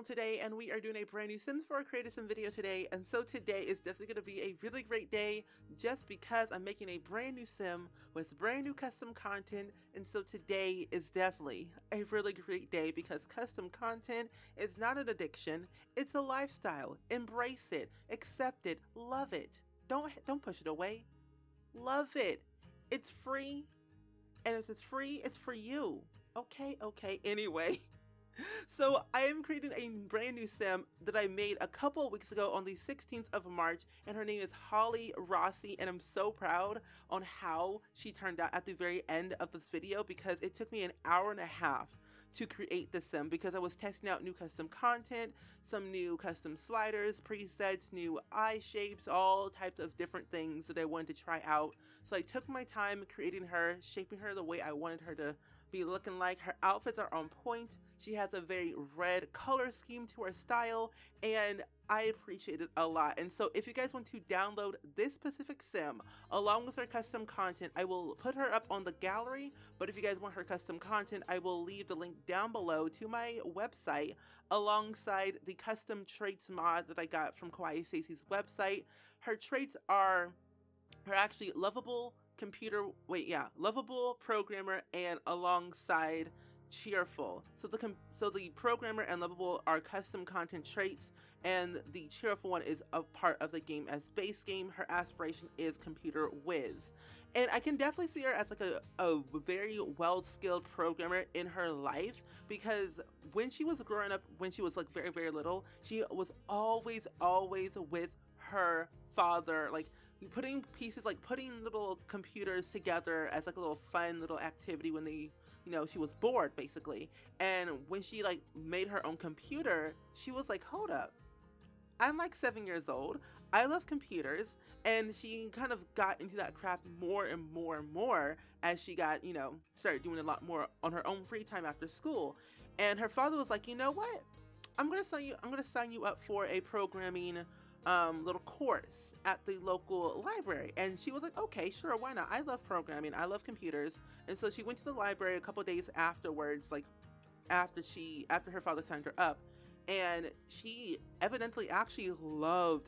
today, and we are doing a brand new Sims 4 Creative Sim video today. And so today is definitely going to be a really great day just because I'm making a brand new sim with brand new custom content. And so today is definitely a really great day because custom content is not an addiction, it's a lifestyle. Embrace it, accept it, love it. Don't push it away. Love it. It's free, and if it's free, it's for you. Okay, anyway. So I am creating a brand new sim that I made a couple of weeks ago on the 16th of March, and her name is Holli Rossi, and I'm so proud on how she turned out at the very end of this video because it took me an hour and a half to create the sim because I was testing out new custom content, some new custom sliders, presets, new eye shapes, all types of different things that I wanted to try out. So I took my time creating her, shaping her the way I wanted her to be looking like. Her outfits are on point. She has a very red color scheme to her style, and I appreciate it a lot. And so if you guys want to download this specific sim along with her custom content, I will put her up on the gallery. But if you guys want her custom content, I will leave the link down below to my website alongside the custom traits mod that I got from Kawaii Stacey's website. Her traits are actually lovable lovable programmer and alongside cheerful. So the programmer and lovable are custom content traits, and the cheerful one is a part of the game as base game. Her aspiration is computer whiz, and I can definitely see her as like a very well-skilled programmer in her life because when she was growing up, when she was like very little, she was always with her father, like putting pieces, like putting little computers together as like a little fun little activity when they, you know, she was bored basically. And when she like made her own computer, she was like, hold up, I'm like 7 years old, I love computers. And she kind of got into that craft more and more as she got, you know, started doing a lot more on her own free time after school. And her father was like, you know what, I'm gonna sign you up for a programming little course at the local library. And she was like, okay, sure, why not? I love programming, I love computers. And so she went to the library a couple days afterwards, like after her father signed her up, and she evidently actually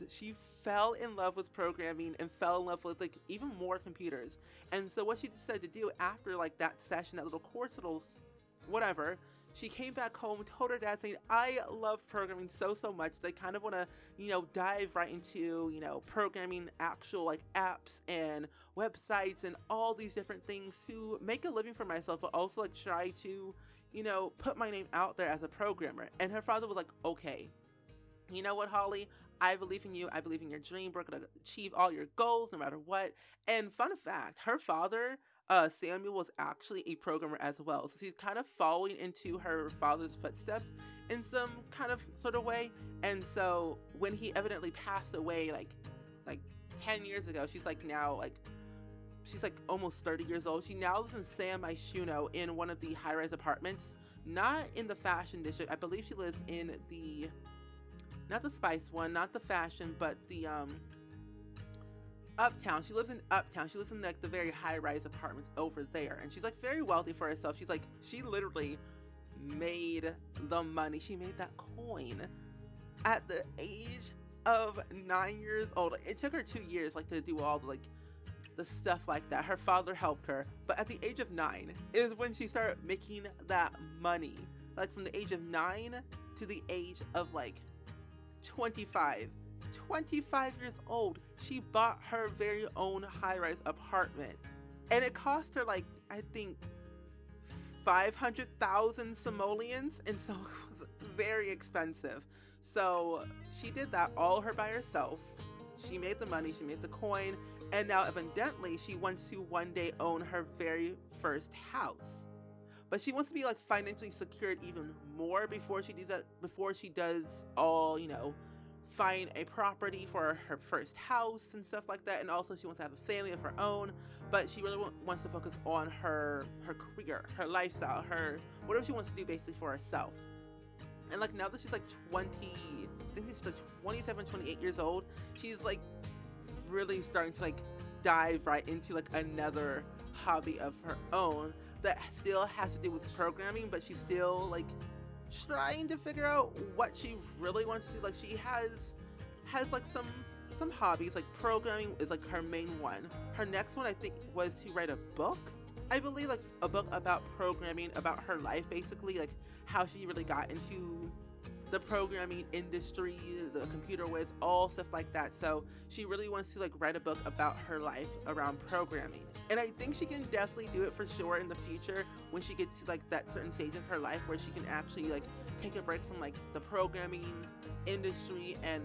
she fell in love with programming and fell in love with like even more computers. And so what she decided to do after like that session, that little course, little whatever, she came back home, told her dad, saying, I love programming so much that I kind of want to, you know, dive right into, you know, programming actual like apps and websites and all these different things to make a living for myself, but also like try to, you know, put my name out there as a programmer. And her father was like, okay, you know what, Holly, I believe in you. I believe in your dream. We're going to achieve all your goals no matter what. And fun fact, her father, Samuel, was actually a programmer as well. So she's kind of following into her father's footsteps in some kind of sort of way. And so when he evidently passed away like 10 years ago, she's like now like, she's like almost 30 years old. She now lives in San Myshuno in one of the high-rise apartments, not in the fashion district. I believe she lives in the, not the spice one, not the fashion, but the uptown. She lives in uptown. She lives in like the very high-rise apartments over there, and she's like very wealthy for herself. She's like, she literally made the money. She made that coin at the age of 9 years old. It took her 2 years like to do all the like the stuff like that. Her father helped her, but at the age of 9 is when she started making that money. Like from the age of 9 to the age of like 25 years old, she bought her very own high-rise apartment, and it cost her like, I think, 500,000 simoleons, and so it was very expensive. So she did that all by herself. She made the money, she made the coin, and now evidently she wants to one day own her very first house. But she wants to be like financially secured even more before she does that, before she does all, you know, find a property for her first house and stuff like that. And also she wants to have a family of her own, but she really wants to focus on her career, her lifestyle, her whatever she wants to do basically for herself. And like now that she's like 20, I think she's like 27, 28 years old, she's like really starting to like dive right into like another hobby of her own that still has to do with programming, but she's still like trying to figure out what she really wants to do. Like she has like some hobbies, like programming is like her main one. Her next one I think was to write a book. I believe like a book about programming, about her life basically, like how she really got into the programming industry, the computer whiz, all stuff like that. So she really wants to like write a book about her life around programming. And I think she can definitely do it for sure in the future when she gets to like that certain stage of her life where she can actually like take a break from like the programming industry and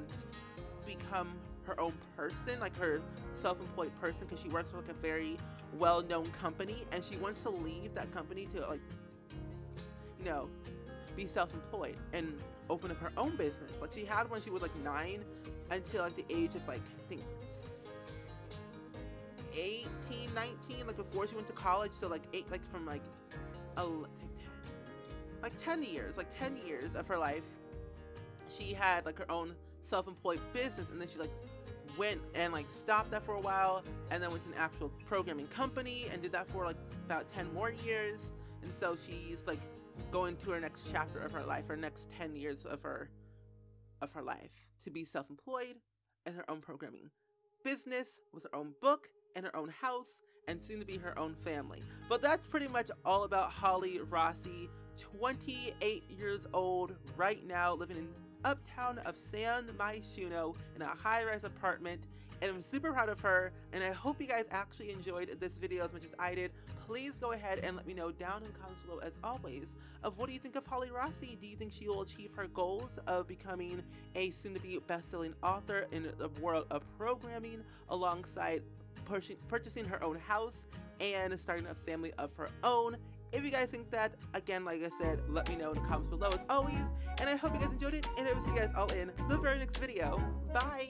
become her own person, like her self-employed person, because she works for like a very well-known company and she wants to leave that company to like, you know, be self-employed and open up her own business. Like she had when she was like 9 until like the age of like I think 18, 19, like before she went to college. So like 8, like from like 10 years of her life she had like her own self-employed business, and then she like went and like stopped that for a while and then went to an actual programming company and did that for like about 10 more years. And so she's like going to her next chapter of her life, her next 10 years of her life, to be self-employed and her own programming business with her own book and her own house and soon to be her own family. But that's pretty much all about Holli Rossi, 28 years old right now, living in uptown of San Myshuno in a high-rise apartment, and I'm super proud of her, and I hope you guys actually enjoyed this video as much as I did. Please go ahead and let me know down in the comments below, as always, of what do you think of Holli Rossi. Do you think she will achieve her goals of becoming a soon-to-be best-selling author in the world of programming, alongside purchasing her own house and starting a family of her own? If you guys think that, again, like I said, let me know in the comments below as always, and I hope you guys enjoyed it, and I will see you guys all in the very next video. Bye!